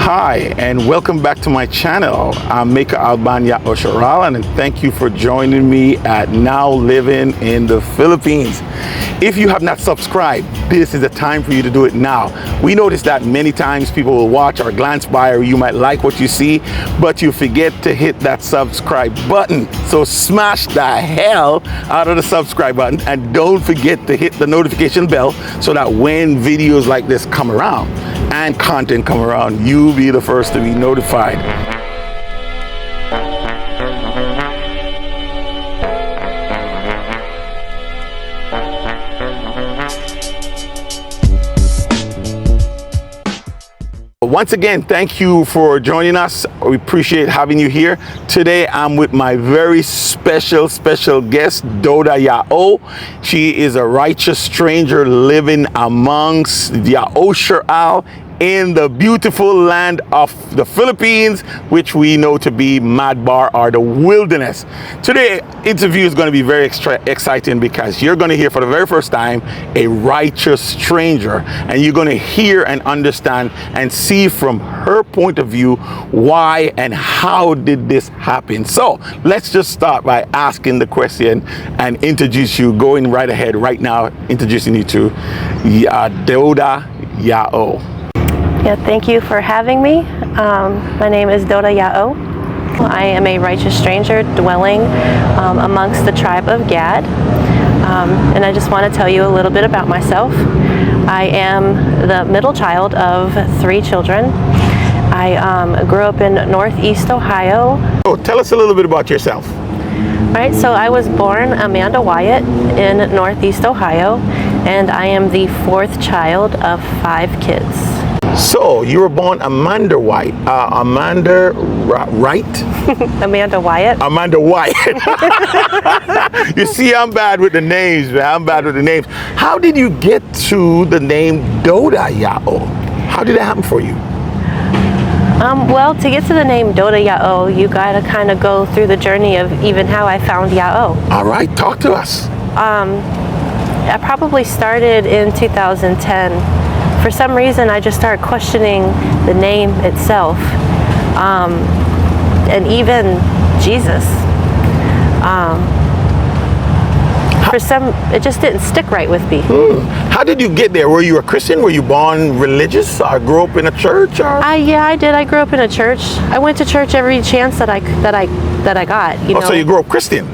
Hi, and welcome back to my channel. I'm Mika Albania-Osharal, and thank you for joining me at Now Living in the Philippines. If you have not subscribed, this is the time for you to do it now. We notice that many times people will watch or glance by, or you might like what you see, but you forget to hit that subscribe button. So smash the hell out of the subscribe button, and don't forget to hit the notification bell so that when videos like this come around and content come around, you'll be the first to be notified. Once again, thank you for joining us. We appreciate having you here. Today, I'm with my very special guest, Dodah-Ya'oh. She is a righteous stranger living amongst the Ya'oh in the beautiful land of the Philippines, which we know to be Madbar, or the wilderness. Today's interview is going to be very exciting because you're going to hear for the very first time a righteous stranger, and you're going to hear and understand and see from her point of view why and how did this happen. So let's just start by asking the question and introduce you, going right ahead right now, introducing you to Dodah-Ya'oh. Yeah, thank you for having me. My name is Dodah-Ya'oh. I am a righteous stranger dwelling amongst the tribe of Gad. And I just want to tell you a little bit about myself. I am the middle child of 3 children. I grew up in Northeast Ohio. Oh, tell us a little bit about yourself. Right, so I was born Amanda Wyatt in Northeast Ohio, and I am the 4th child of 5 kids. So you were born Amanda White, Amanda Wright? Amanda Wyatt. Amanda Wyatt. You see, I'm bad with the names, man. I'm bad with the names. How did you get to the name Dodah-Ya'oh? How did that happen for you? Well, to get to the name Dodah-Ya'oh, you gotta kind of go through the journey of even how I found Ya'oh. All right, talk to us. I probably started in 2010. For some reason, I just started questioning the name itself, and even Jesus. It just didn't stick right with me. How did you get there? Were you a Christian? Were you born religious? Or grew up in a church? Or? Yeah, I did. I grew up in a church. I went to church every chance that I got. You know. So you grew up Christian?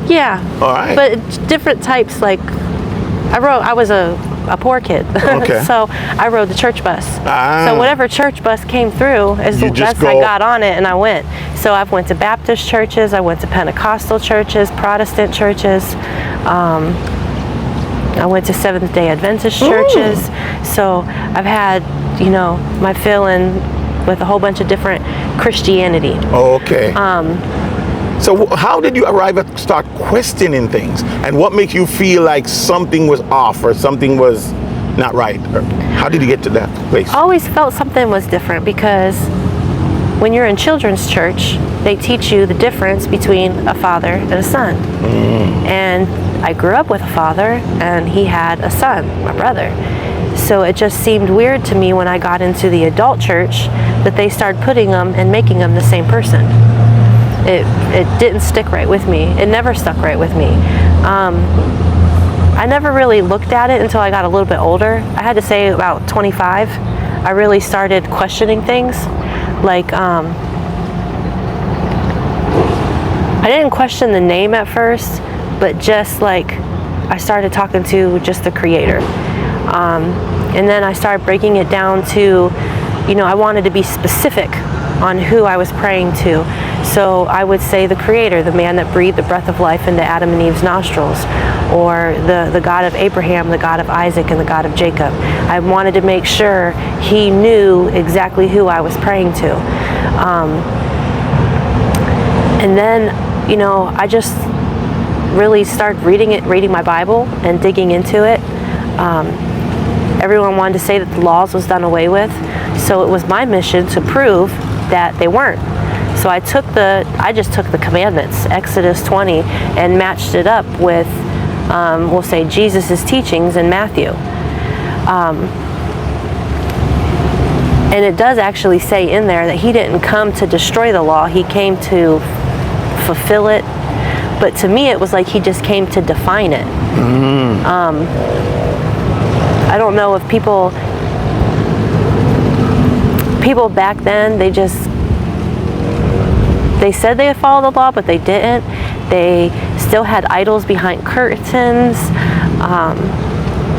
Yeah. All right. But different types. Like I was a poor kid. Okay. So I rode the church bus. So whatever church bus came through, I got on it and I went. So I've went to Baptist churches, I went to Pentecostal churches, Protestant churches. I went to Seventh-day Adventist churches. So I've had, my fill-in with a whole bunch of different Christianity. Okay. So how did you arrive at start questioning things? And what makes you feel like something was off or something was not right? Or how did you get to that place? I always felt something was different because when you're in children's church, they teach you the difference between a father and a son. And I grew up with a father, and he had a son, my brother. So it just seemed weird to me when I got into the adult church that they started putting them and making them the same person. It didn't stick right with me. It never stuck right with me. I never really looked at it until I got a little bit older. I had to say about 25, I really started questioning things. Like, I didn't question the name at first, but just like I started talking to just the Creator. And then I started breaking it down to, I wanted to be specific on who I was praying to. So I would say the Creator, the man that breathed the breath of life into Adam and Eve's nostrils, or the God of Abraham, the God of Isaac, and the God of Jacob. I wanted to make sure he knew exactly who I was praying to. And then, I just really started reading my Bible and digging into it. Everyone wanted to say that the laws was done away with, so it was my mission to prove that they weren't. So I just took the commandments, Exodus 20, and matched it up with, we'll say, Jesus' teachings in Matthew. And it does actually say in there that he didn't come to destroy the law, he came to fulfill it. But to me, it was like he just came to define it. I don't know if people back then, they said they had followed the law, but they didn't. They still had idols behind curtains,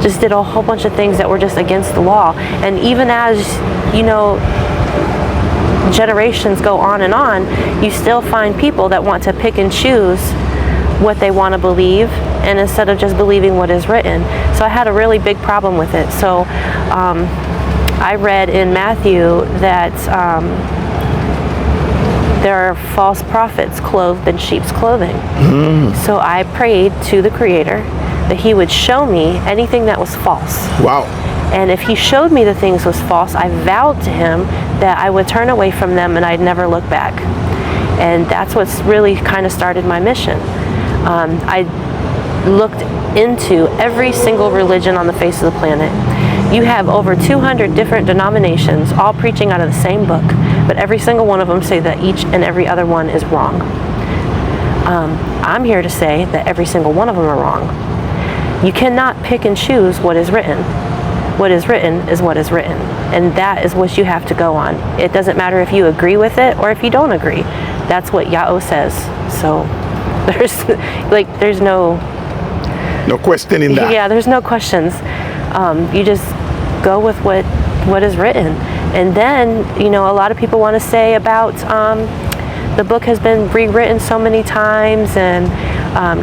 just did a whole bunch of things that were just against the law. And even as, you know, generations go on, you still find people that want to pick and choose what they want to believe, and instead of just believing what is written. So I had a really big problem with it. So I read in Matthew that there are false prophets clothed in sheep's clothing. So I prayed to the Creator that he would show me anything that was false. Wow. And if he showed me the things was false, I vowed to him that I would turn away from them and I'd never look back. And that's what's really kind of started my mission. I looked into every single religion on the face of the planet. You have over 200 different denominations, all preaching out of the same book, but every single one of them say that each and every other one is wrong. I'm here to say that every single one of them are wrong. You cannot pick and choose what is written. What is written is what is written, and that is what you have to go on. It doesn't matter if you agree with it or if you don't agree. That's what Ya'oh says. So there's no questioning that. Yeah, there's no questions. You just go with what is written. And then, you know, a lot of people want to say about the book has been rewritten so many times, and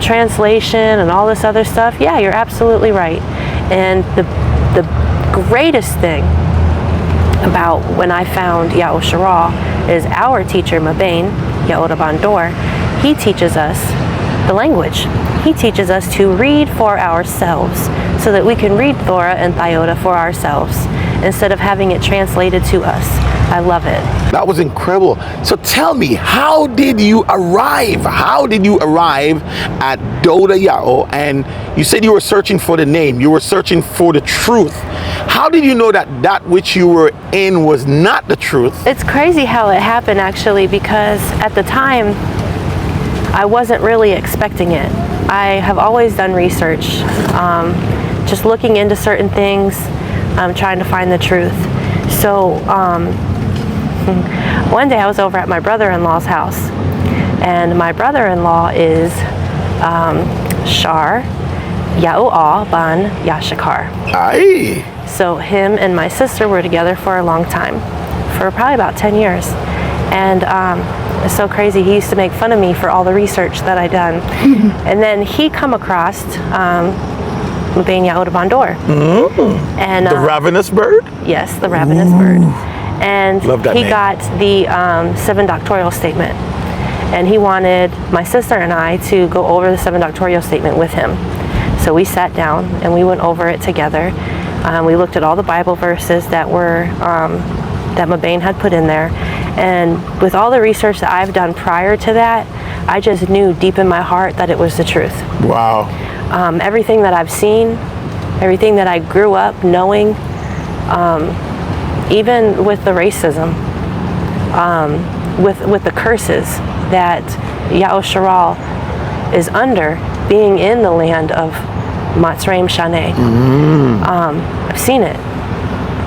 translation and all this other stuff. Yeah, you're absolutely right. And the greatest thing about when I found Ya'oh Shara is our teacher, Mabain, Ya'oh Bandor. He teaches us the language. He teaches us to read for ourselves so that we can read Torah and Thayota for ourselves instead of having it translated to us. I love it. That was incredible. So tell me, how did you arrive? How did you arrive at Dodah-Ya'oh? And you said you were searching for the name. You were searching for the truth. How did you know that that which you were in was not the truth? It's crazy how it happened, actually, because at the time, I wasn't really expecting it. I have always done research, just looking into certain things, trying to find the truth. So one day I was over at my brother-in-law's house, and my brother-in-law is Shar Ya'oh Ban Yashakar. Aye. So him and my sister were together for a long time, for probably about 10 years. And it's so crazy. He used to make fun of me for all the research that I done. And then he come across Mabain Ya'oh Bandor. And the ravenous bird? Yes, the ravenous bird. And he name. got the 7 doctoral statement. And he wanted my sister and I to go over the 7 doctoral statement with him. So we sat down and we went over it together. We looked at all the Bible verses that were that Mabain had put in there. And with all the research that I've done prior to that, I just knew deep in my heart that it was the truth. Wow. Everything that I've seen, everything that I grew up knowing, even with the racism, with the curses that Ya'oh Shara is under, being in the land of Matzreim Shaneh. I've seen it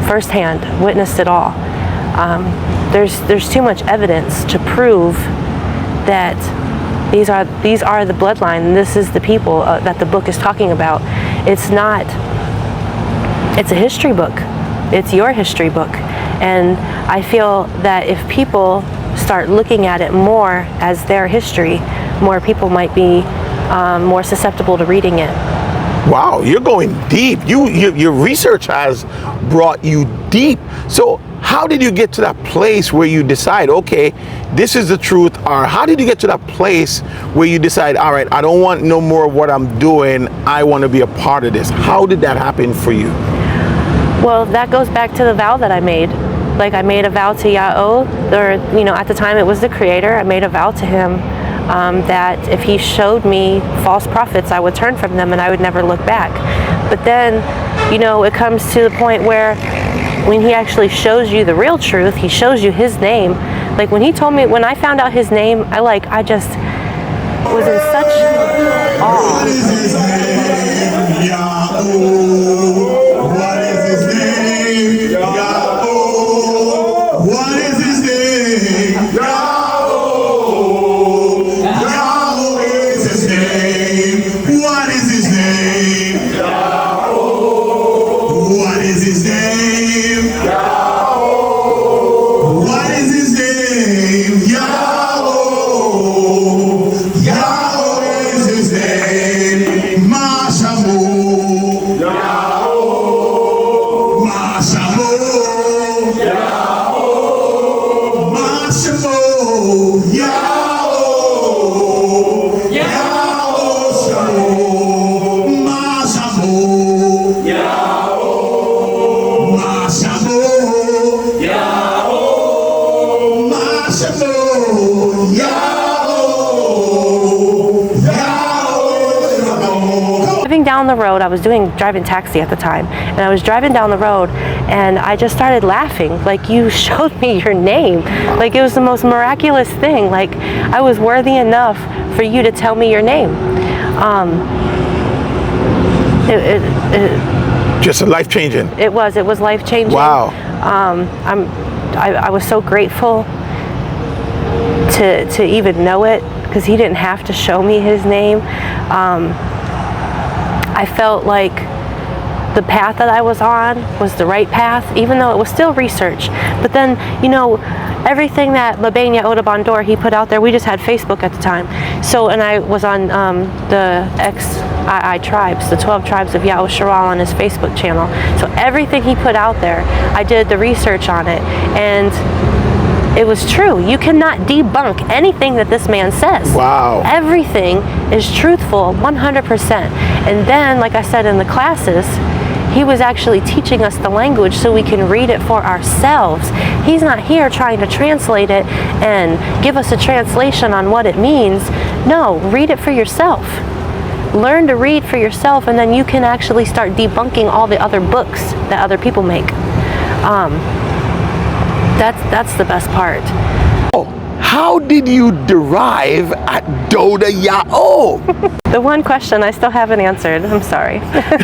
firsthand, witnessed it all. There's too much evidence to prove that these are the bloodline, and this is the people that the book is talking about. It's a history book. It's your history book. And I feel that if people start looking at it more as their history, more people might be more susceptible to reading it. Wow, you're going deep. Your research has brought you deep. So how did you get to that place where you decide, okay, this is the truth? Or how did you get to that place where you decide, all right, I don't want no more of what I'm doing, I want to be a part of this? How did that happen for you? Well, that goes back to the vow that I made. Like, I made a vow to Ya'oh, or, you know, at the time it was the Creator. I made a vow to him that if he showed me false prophets, I would turn from them and I would never look back. But then, you know, it comes to the point where when he actually shows you the real truth, he shows you his name. Like when he told me, when I found out his name, I just was in such awe. What is his name? Yahoo. What is his name? Yahoo. What is his name? Yahoo. Yahoo is his name. What is his name? Yahoo. What is his name? Yahoo. What is his name? Yahoo. Yahoo is his name. Mashamu. Yahoo. Mashamu. Yahoo. Mashamu. Yahoo. Yahoo. Shamu. Mashamu. Yahoo. Mashamu. Yahoo. Mashamu. Yahoo. Yahoo. Driving down the road, I was driving taxi at the time, and I was driving down the road, and I just started laughing. Like, you showed me your name. Like, it was the most miraculous thing. Like, I was worthy enough for you to tell me your name. Just life changing. It was life changing. Wow. I was so grateful to even know it, because he didn't have to show me his name. I felt like the path that I was on was the right path, even though it was still research. But then, everything that Dodah-Ya'oh Bandor he put out there, we just had Facebook at the time. So, and I was on the XII tribes, the 12 tribes of Ya'oh Sharal on his Facebook channel. So everything he put out there, I did the research on it, and it was true. You cannot debunk anything that this man says. Wow. Everything is truthful, 100%. And then, like I said in the classes, he was actually teaching us the language so we can read it for ourselves. He's not here trying to translate it and give us a translation on what it means. No, read it for yourself. Learn to read for yourself, and then you can actually start debunking all the other books that other people make. That's the best part. How did you derive at Dodah-Ya'oh? The one question I still haven't answered. I'm sorry.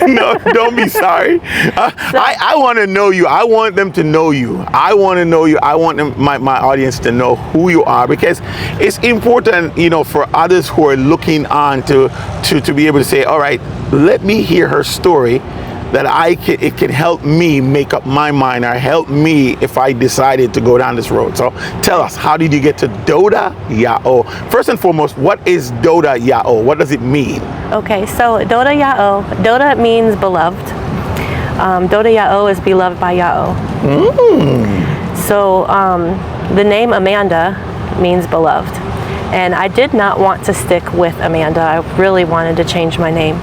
No, don't be sorry. I want to know you. I want them to know you. I want to know you. I want my audience to know who you are, because it's important, for others who are looking on to be able to say, all right, let me hear her story, that it can help me make up my mind, or help me if I decided to go down this road. So tell us, how did you get to Dodah-Ya'oh? First and foremost, what is Dodah-Ya'oh? What does it mean? Okay, so Dodah-Ya'oh, Dodah means beloved. Dodah-Ya'oh is beloved by Ya'oh. So the name Amanda means beloved. And I did not want to stick with Amanda. I really wanted to change my name.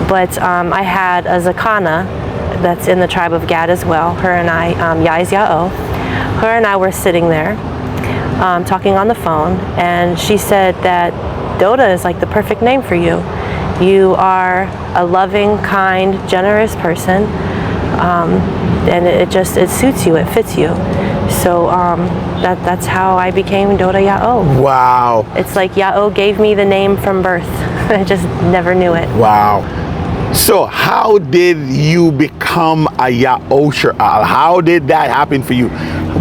But I had a Zakana that's in the tribe of Gad as well. Her and I, Ya'oh. Her and I were sitting there talking on the phone, and she said that Dodah is like the perfect name for you. You are a loving, kind, generous person, and it suits you, it fits you. So that's how I became Dodah-Ya'oh. Wow. It's like Ya'oh gave me the name from birth. I just never knew it. Wow. So how did you become a Ya'oh Sharal? How did that happen for you?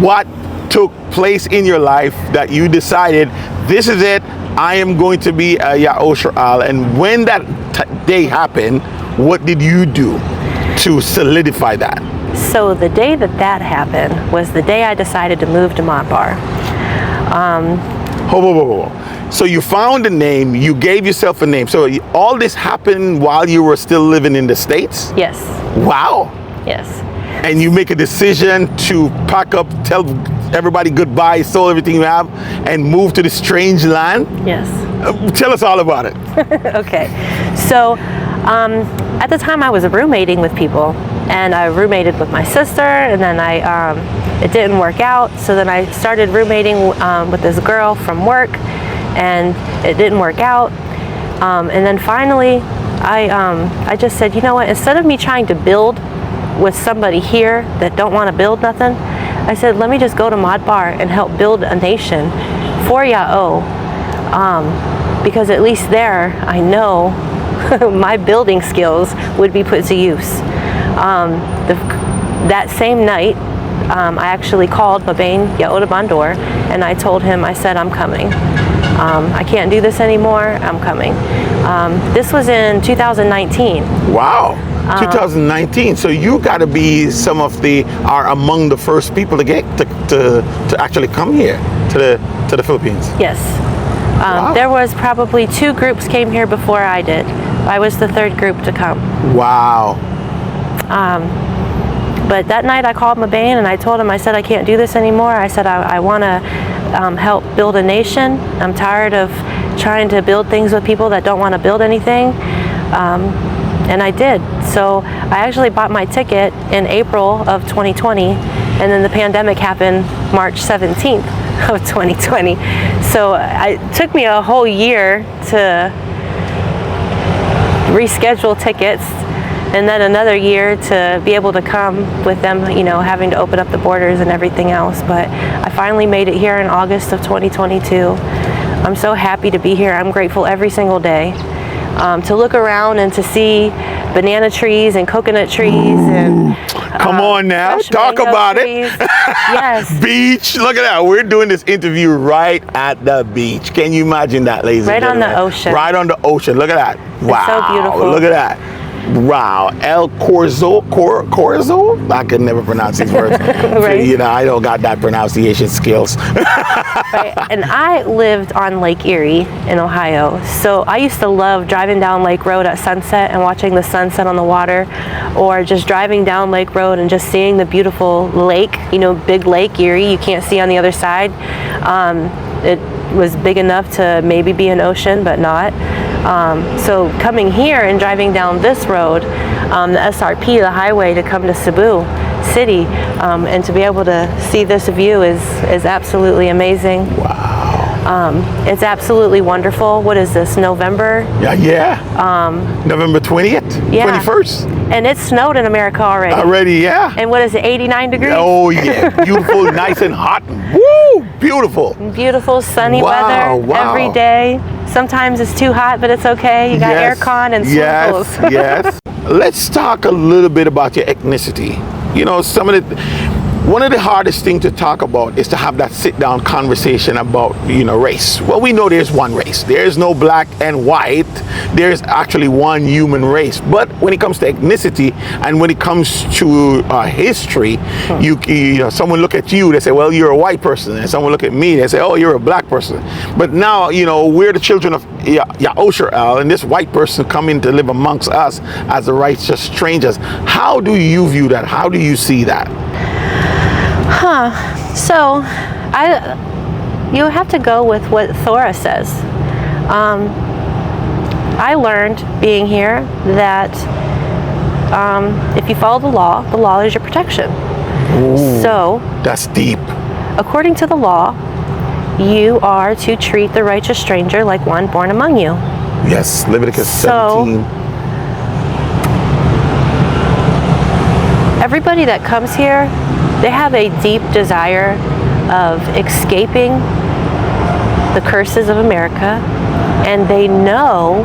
What took place in your life that you decided, this is it, I am going to be a Ya'oh Sharal? And when that day happened, what did you do to solidify that? So the day that happened was the day I decided to move to Montbar. So you found a name, you gave yourself a name. So all this happened while you were still living in the States? Yes. Wow. Yes. And you make a decision to pack up, tell everybody goodbye, sell everything you have, and move to this strange land? Yes. Tell us all about it. Okay. So at the time I was roommating with people, and I roommated with my sister, and then it didn't work out. So then I started roommating with this girl from work, and it didn't work out. And then finally, I just said, you know what? Instead of me trying to build with somebody here that don't want to build nothing, I said, let me just go to Mod Bar and help build a nation for Ya'oh, because at least there I know my building skills would be put to use. That same night, I actually called Mabane Ya'oh Bandor, and I told him, I said, I'm coming. I can't do this anymore, I'm coming. This was in 2019. Wow. 2019. So you got to be are among the first people to get to actually come here to the Philippines. Yes. Wow. There was probably 2 groups came here before I did. I was the 3rd group to come. Wow. But that night I called Mabane and I told him, I said, I can't do this anymore. I said, I want to help build a nation. I'm tired of trying to build things with people that don't want to build anything. And I did. So I actually bought my ticket in April of 2020, and then the pandemic happened March 17th of 2020. So it took me a whole year to reschedule tickets, and then another year to be able to come with them, you know, having to open up the borders and everything else. But I finally made it here in August of 2022. I'm so happy to be here. I'm grateful every single day. To look around and to see banana trees and coconut trees and come on now, talk about trees. it. Yes. Beach, look at that. We're doing this interview right at the beach. Can you imagine that, ladies and gentlemen? Right on the ocean. Right on the ocean. Look at that. Wow. It's so beautiful. Look at that. Wow, El Corzo, I can never pronounce these words. Right. You know, I don't got that pronunciation skills. Right. And I lived on Lake Erie in Ohio, so I used to love driving down Lake Road at sunset and watching the sunset on the water, or just driving down Lake Road and just seeing the beautiful lake, you know, big Lake Erie, you can't see on the other side. It was big enough to maybe be an ocean, but not. So coming here and driving down this road, the SRP, the highway to come to Cebu City, and to be able to see this view is absolutely amazing. Wow. It's absolutely wonderful. What is this, November? Yeah. November 20th? Yeah. 21st? And it snowed in America already. Already, yeah. And what is it, 89 degrees? Oh, yeah. Beautiful, nice and hot. Woo! Beautiful. Beautiful sunny weather every day. Sometimes it's too hot, but it's okay. You got aircon and swimming pools. Yes. Let's talk a little bit about your ethnicity. You know, one of the hardest things to talk about is to have that sit-down conversation about, you know, race. Well, we know there's one race. There's no black and white. There's actually one human race. But when it comes to ethnicity and when it comes to history, you know, someone look at you, they say, well, you're a white person. And someone look at me, they say, oh, you're a black person. But now, you know, we're the children of Ya'oh, and this white person coming to live amongst us as the righteous strangers. How do you view that? How do you see that? So, you have to go with what Thora says. I learned being here that if you follow the law is your protection. Ooh, so, that's deep. According to the law, you are to treat the righteous stranger like one born among you. Yes, Leviticus 17. Everybody that comes here, they have a deep desire of escaping the curses of America, and they know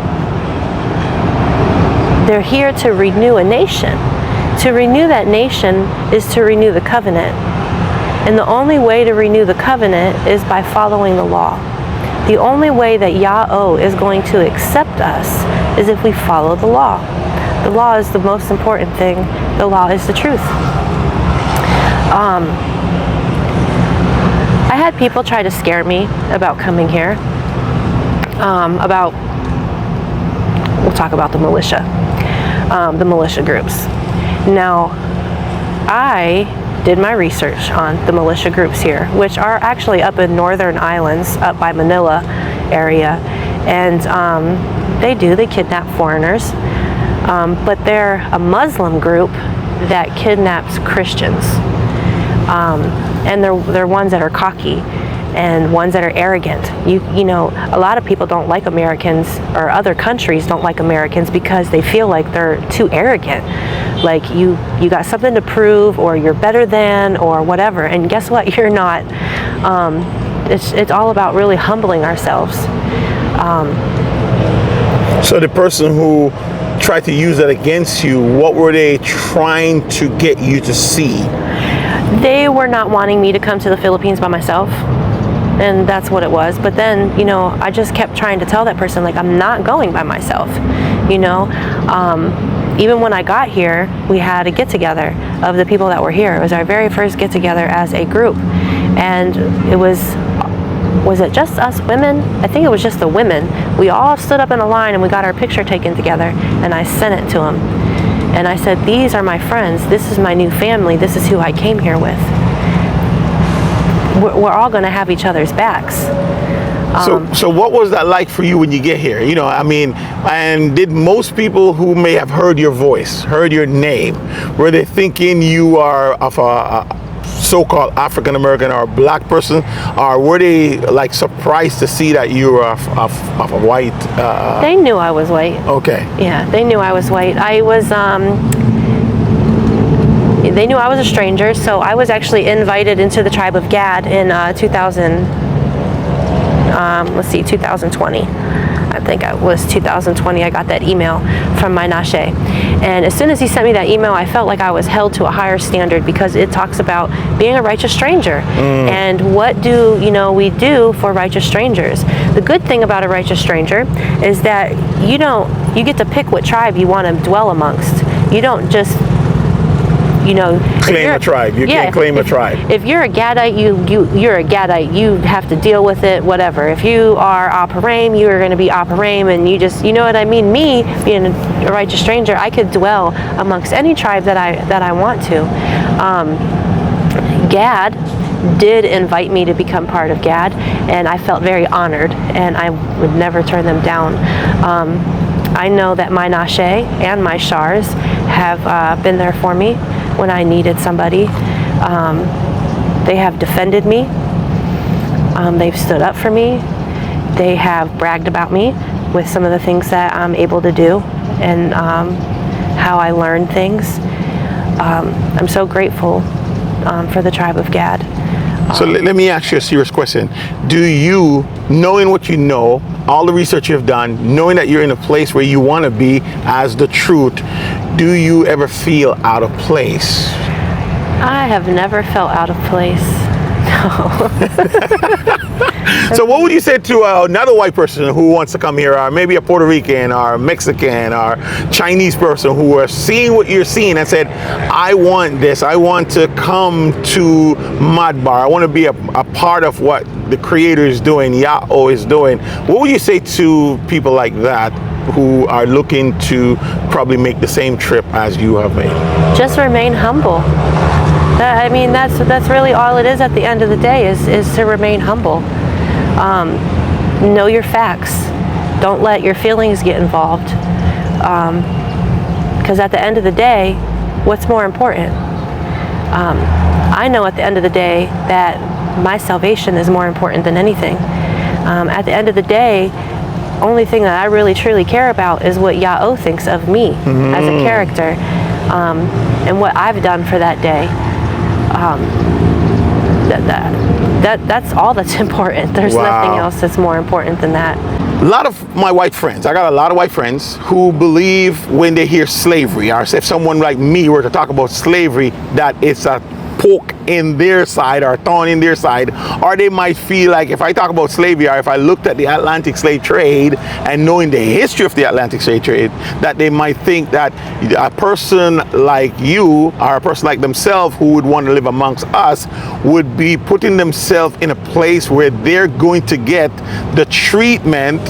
they're here to renew a nation. To renew that nation is to renew the covenant. And the only way to renew the covenant is by following the law. The only way that Ya'oh is going to accept us is if we follow the law. The law is the most important thing. The law is the truth. I had people try to scare me about coming here. We'll talk about the militia groups. Now, I did my research on the militia groups here, which are actually up in northern islands, up by Manila area, and they kidnap foreigners, but they're a Muslim group that kidnaps Christians, and they're ones that are cocky and ones that are arrogant. You know, a lot of people don't like Americans, or other countries don't like Americans because they feel like they're too arrogant. like you got something to prove, or you're better than, or whatever. And guess what? You're not. It's all about really humbling ourselves. So the person who tried to use that against you, what were they trying to get you to see? They were not wanting me to come to the Philippines by myself, and that's what it was. But then, you know, I just kept trying to tell that person, like, I'm not going by myself, you know. Even when I got here, we had a get-together of the people that were here. It was our very first get-together as a group, and it was it just us women? I think it was just the women. We all stood up in a line and we got our picture taken together, and I sent it to them. And I said, these are my friends. This is my new family. This is who I came here with. We're all going to have each other's backs. So what was that like for you when you get here? You know, I mean, and did most people who may have heard your voice, heard your name, were they thinking you are of a so-called African American or black person, or were they like surprised to see that you were of a white? They knew I was white. Okay. Yeah, they knew I was white. I was. They knew I was a stranger, so I was actually invited into the tribe of Gad in 2020. I think it was 2020. I got that email from my Nashe, and as soon as he sent me that email, I felt like I was held to a higher standard, because it talks about being a righteous stranger, and what do we do for righteous strangers. The good thing about a righteous stranger is that you get to pick what tribe you want to dwell amongst. You don't just claim a tribe. You can't claim a tribe. If you're a Gadite, you're a Gadite. You have to deal with it, whatever. If you are Aparim, you are going to be Aparim, and you know what I mean? Me, being a righteous stranger, I could dwell amongst any tribe that I want to. Gad did invite me to become part of Gad, and I felt very honored, and I would never turn them down. I know that my Nashe and my Shars have been there for me when I needed somebody. They have defended me. They've stood up for me. They have bragged about me with some of the things that I'm able to do, and how I learn things. I'm so grateful for the tribe of Gad. So let me ask you a serious question. Do you, knowing what you know, all the research you've done, knowing that you're in a place where you want to be as the truth, do you ever feel out of place? I have never felt out of place. No. So what would you say to another white person who wants to come here, or maybe a Puerto Rican or Mexican or Chinese person who are seeing what you're seeing and said, I want this, I want to come to Madbar, I want to be a part of what the creator is doing, Ya'oh is doing. What would you say to people like that who are looking to probably make the same trip as you have made? Just remain humble. I mean, that's really all it is at the end of the day, is to remain humble. Know your facts. Don't let your feelings get involved. Because at the end of the day, what's more important? I know at the end of the day that my salvation is more important than anything. At the end of the day, only thing that I really truly care about is what Ya'oh thinks of me as a character, and what I've done for that day. That's all that's important. There's nothing else that's more important than that. A lot of my white friends, I got a lot of white friends who believe when they hear slavery, or if someone like me were to talk about slavery, that it's a poke in their side or a thorn in their side, or they might feel like if I talk about slavery, or if I looked at the Atlantic slave trade and knowing the history of the Atlantic slave trade, that they might think that a person like you, or a person like themselves who would want to live amongst us, would be putting themselves in a place where they're going to get the treatment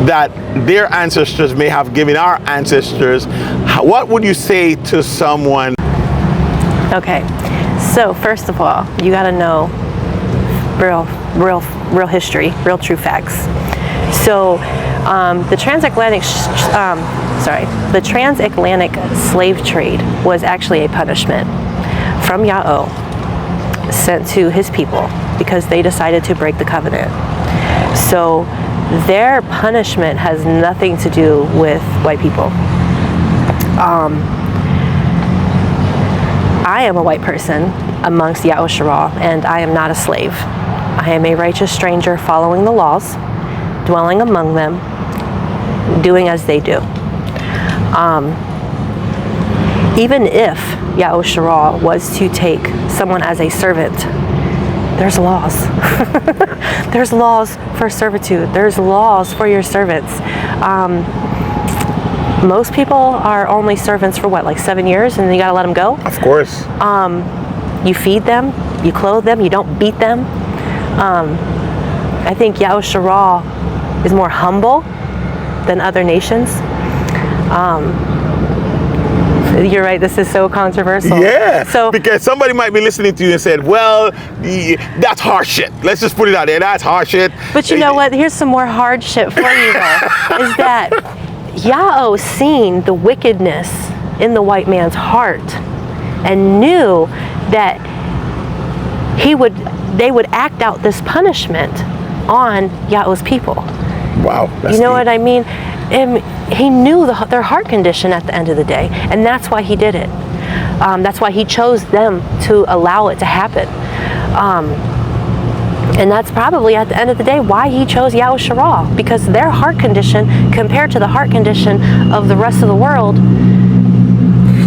that their ancestors may have given our ancestors. What would you say to someone? Okay. So first of all, you got to know real history, real true facts. So the transatlantic slave trade was actually a punishment from Ya'oh sent to his people because they decided to break the covenant. So their punishment has nothing to do with white people. I am a white person amongst Ya'oh, and I am not a slave. I am a righteous stranger following the laws, dwelling among them, doing as they do. Even if Ya'oh was to take someone as a servant, there's laws. There's laws for servitude. There's laws for your servants. Most people are only servants for what, like 7 years, and then you gotta let them go? Of course. You feed them, you clothe them, you don't beat them. I think Ya'oh is more humble than other nations. You're right, this is so controversial. Yeah, so, because somebody might be listening to you and said, well, that's harsh shit. Let's just put it out there, that's harsh shit. But you know what, here's some more hard shit for you though, is that Ya'oh seen the wickedness in the white man's heart and knew that they would act out this punishment on Ya'oh's people. Wow. You know what I mean? He knew their heart condition at the end of the day, and that's why he did it. That's why he chose them to allow it to happen. And that's probably at the end of the day why he chose Ya'oh, because their heart condition compared to the heart condition of the rest of the world.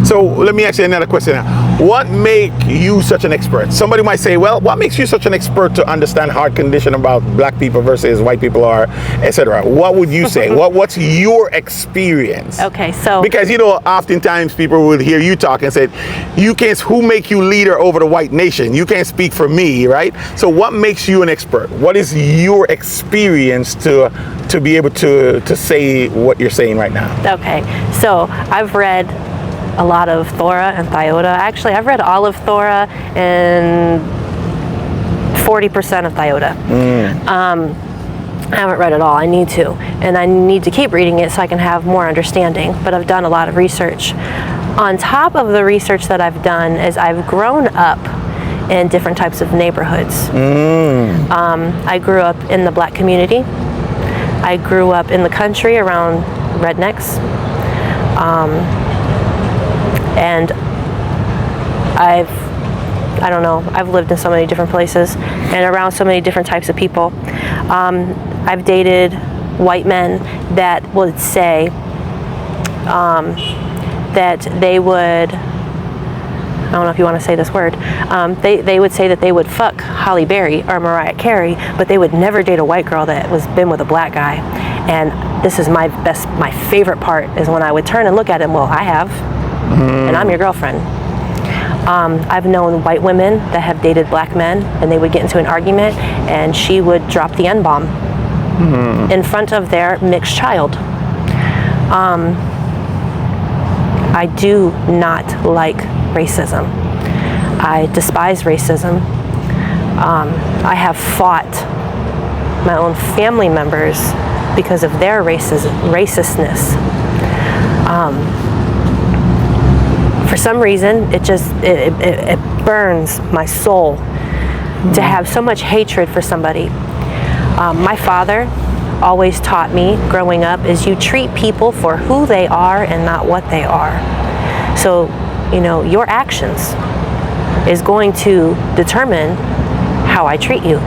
So let me ask you another question. What makes you such an expert? Somebody might say, well, what makes you such an expert to understand heart condition about black people versus white people are, etc.? What would you say? What's your experience? Okay, so because you know, oftentimes people would hear you talk and say, you can't, who make you leader over the white nation? You can't speak for me, right? So what makes you an expert? What is your experience to be able to say what you're saying right now? Okay, so I've read a lot of Torah and Dodah. Actually, I've read all of Torah and 40% of Dodah. I haven't read it all. I need to. And I need to keep reading it so I can have more understanding. But I've done a lot of research. On top of the research that I've done is I've grown up in different types of neighborhoods. I grew up in the black community. I grew up in the country around rednecks. And I've lived in so many different places and around so many different types of people. I've dated white men that would say that they would, I don't know if you want to say this word, they would say that they would fuck Halle Berry or Mariah Carey, but they would never date a white girl that was been with a black guy. And this is my favorite part is when I would turn and look at him, well, I have. And I'm your girlfriend. I've known white women that have dated black men, and they would get into an argument, and she would drop the N-bomb in front of their mixed child. I do not like racism. I despise racism. I have fought my own family members because of their racistness. For some reason, it burns my soul to have so much hatred for somebody. My father always taught me growing up is you treat people for who they are and not what they are. So, you know, your actions is going to determine how I treat you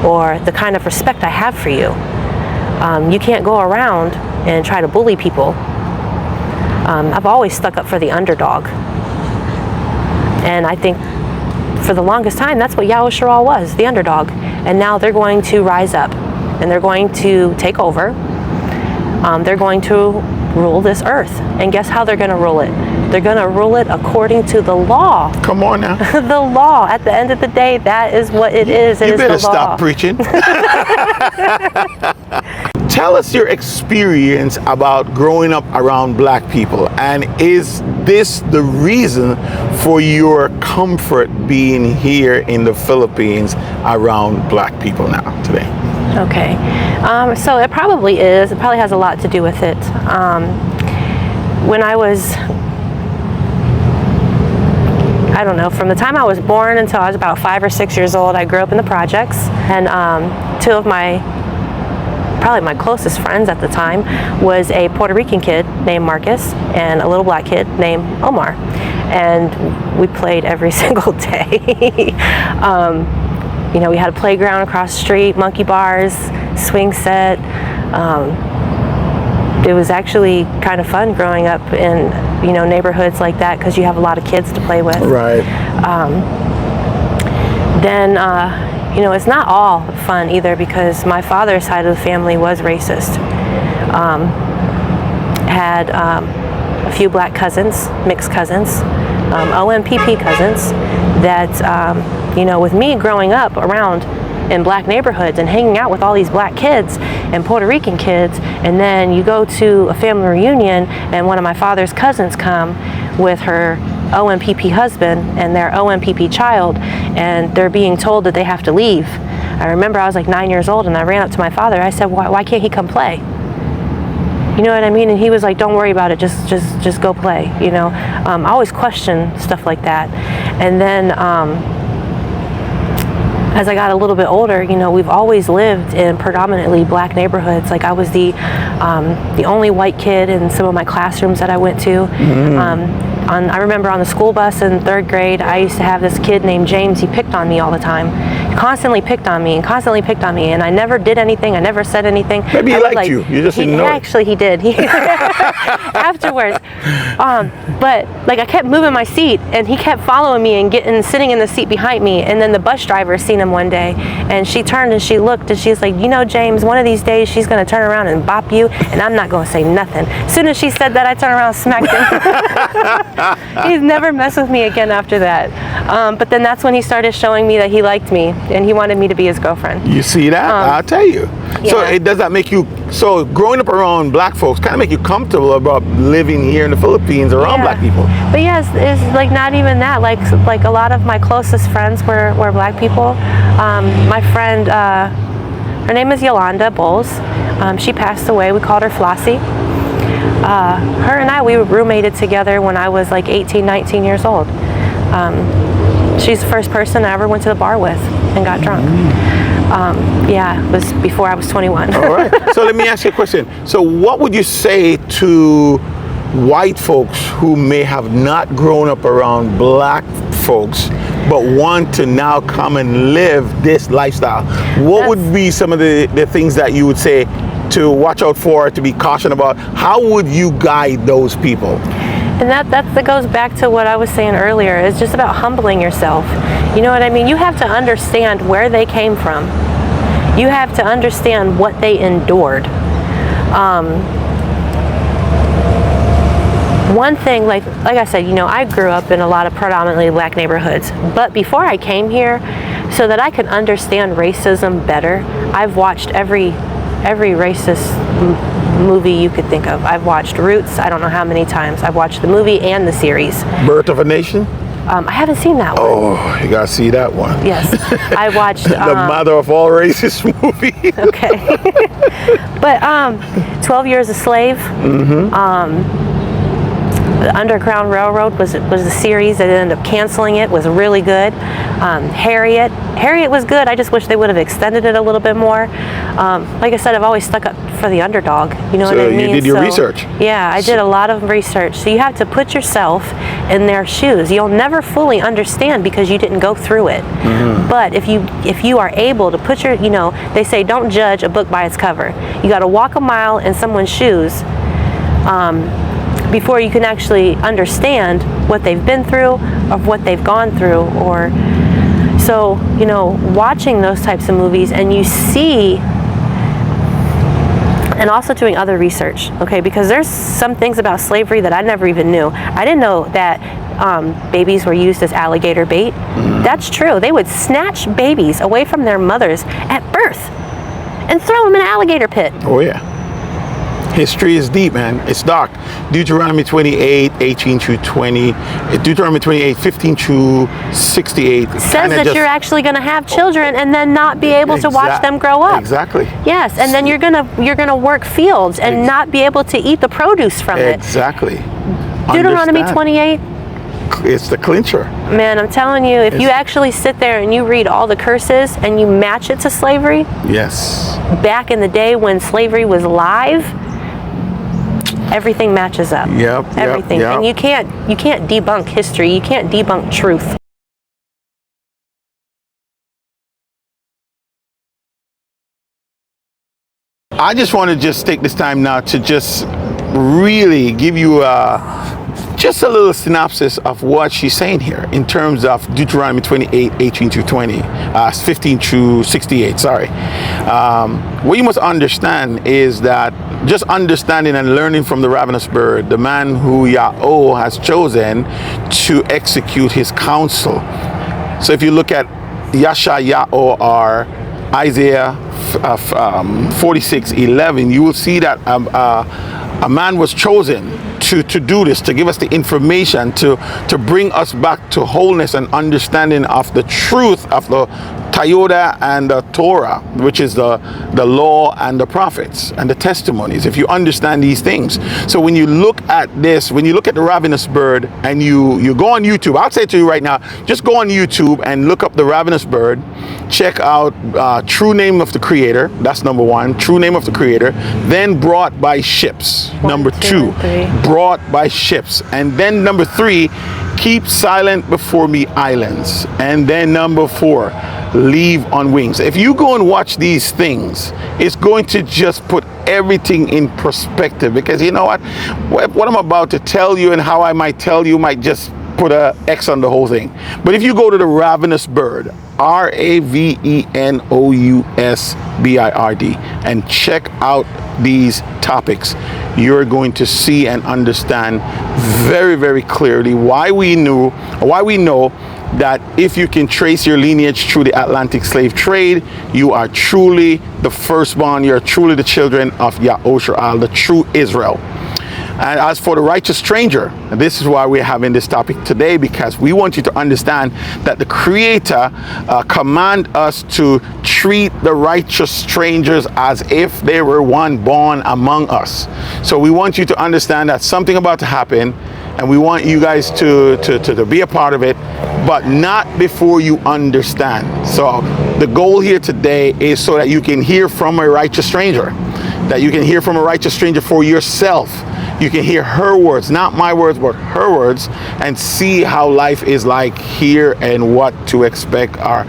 or the kind of respect I have for you. You can't go around and try to bully people. I've always stuck up for the underdog. And I think for the longest time, that's what Ya'oh was, the underdog. And now they're going to rise up and they're going to take over. They're going to rule this earth. And guess how they're going to rule it? They're going to rule it according to the law. Come on now. The law. At the end of the day, that is what it is. It you is better the law. Stop preaching. Tell us your experience about growing up around black people, and is this the reason for your comfort being here in the Philippines around black people now today? Okay, so it probably is. It probably has a lot to do with it. When I was, I don't know, from the time I was born until I was about 5 or 6 years old, I grew up in the projects, and two of my probably my closest friends at the time was a Puerto Rican kid named Marcus and a little black kid named Omar. And we played every single day. You know, we had a playground across the street, monkey bars, swing set. It was actually kind of fun growing up in, you know, neighborhoods like that because you have a lot of kids to play with. Right. Then, you know, it's not all fun either because my father's side of the family was racist. Had a few black cousins, mixed cousins, OMPP cousins that, you know, with me growing up around in black neighborhoods and hanging out with all these black kids and Puerto Rican kids, and then you go to a family reunion and one of my father's cousins come with her OMPP husband and their OMPP child, and they're being told that they have to leave. I remember I was like 9 years old and I ran up to my father. I said, why can't he come play? You know what I mean? And he was like, don't worry about it, just go play, you know. I always question stuff like that. And then as I got a little bit older, you know, we've always lived in predominantly black neighborhoods. Like I was the only white kid in some of my classrooms that I went to. I remember on the school bus in 3rd grade, I used to have this kid named James. He picked on me all the time. He constantly picked on me, and I never did anything. I never said anything. Maybe he liked you. You just didn't know it. Actually, he did. Afterwards. But like I kept moving my seat, and he kept following me and sitting in the seat behind me. And then the bus driver seen him one day, and she turned and she looked, and she's like, you know, James, one of these days she's going to turn around and bop you, and I'm not going to say nothing. As soon as she said that, I turned around and smacked him. He's never messed with me again after that. But then that's when he started showing me that he liked me and he wanted me to be his girlfriend. You see that? I'll tell you. Yeah. So it does that make you, so growing up around black folks kind of make you comfortable about living here in the Philippines around black people? But yes, it's like not even that. Like a lot of my closest friends were black people. My friend, her name is Yolanda Bowles. She passed away. We called her Flossie. Her and we were roommated together when I was like 18, 19 years old. She's the first person I ever went to the bar with and got drunk. Yeah, it was before I was 21. All right. So let me ask you a question. So what would you say to white folks who may have not grown up around black folks but want to now come and live this lifestyle? What would be some of the things that you would say to watch out for, to be cautioned about? How would you guide those people? And that goes back to what I was saying earlier. It's just about humbling yourself. You know what I mean? You have to understand where they came from. You have to understand what they endured. One thing, like I said, you know, I grew up in a lot of predominantly black neighborhoods. But before I came here, so that I could understand racism better, I've watched every racist movie you could think of. I've watched Roots, I don't know how many times. I've watched the movie and the series. Birth of a Nation? I haven't seen that one. Oh, you gotta see that one. Yes, I watched the mother of all racist movie. Okay. But 12 Years a Slave. The Underground Railroad was the series that ended up canceling it. Was really good. Harriet was good. I just wish they would have extended it a little bit more. Like I said, I've always stuck up for the underdog. You know what I mean? So you did your research. Yeah, I did a lot of research. So you have to put yourself in their shoes. You'll never fully understand because you didn't go through it. But if you are able to put your, you know, they say don't judge a book by its cover. You got to walk a mile in someone's shoes before you can actually understand what they've been through or what they've gone through. Or so, you know, watching those types of movies, and you see, and also doing other research, okay, because there's some things about slavery that I never even knew. I didn't know that babies were used as alligator bait. That's true. They would snatch babies away from their mothers at birth and throw them in an alligator pit. Oh yeah. History is deep, man. It's dark. Deuteronomy 28, 18 through 20. Deuteronomy 28, 15 through 68. Says that you're actually going to have children and then not be able to watch them grow up. Exactly. Yes, and then you're gonna work fields and not be able to eat the produce from it. Exactly. Deuteronomy 28. it's the clincher. Man, I'm telling you, if you actually sit there and you read all the curses and you match it to slavery, Yes. back in the day when slavery was live, everything matches up. Yep. Everything. Yep. And you can't debunk history. You can't debunk truth. I just want to just take this time now to just really give you just a little synopsis of what she's saying here in terms of Deuteronomy 28, 18 to 20, 15 to 68, sorry. What you must understand is that just understanding and learning from the ravenous bird, the man who Ya'oh has chosen to execute his counsel. So if you look at Ya'oh or Isaiah 46:11, you will see that a man was chosen to do this, to give us the information, to bring us back to wholeness and understanding of the truth of the Todah and the Torah, which is the law and the prophets and the testimonies, if you understand these things. So when you look at this, when you look at the ravenous bird and you go on YouTube, I'll say it to you right now, just go on YouTube and look up the ravenous bird, check out true name of the creator, that's number one, true name of the creator, then brought by ships, number two, brought by ships, and then number three, keep silent before me islands, and then number four, leave on wings. If you go and watch these things, it's going to just put everything in perspective, because you know what I'm about to tell you and how I might tell you might just put a X on the whole thing. But if you go to the ravenous bird, RAVENOUSBIRD, and check out these topics, you're going to see and understand very, very clearly why we know that if you can trace your lineage through the Atlantic slave trade, you are truly the firstborn, you're truly the children of Yahushua, the true Israel. And as for the righteous stranger, this is why we're having this topic today, because we want you to understand that the Creator command us to treat the righteous strangers as if they were one born among us. So we want you to understand that something about to happen, and we want you guys to be a part of it, but not before you understand. So the goal here today is so that you can hear from a righteous stranger, that you can hear from a righteous stranger for yourself. You can hear her words, not my words, but her words, and see how life is like here and what to expect, or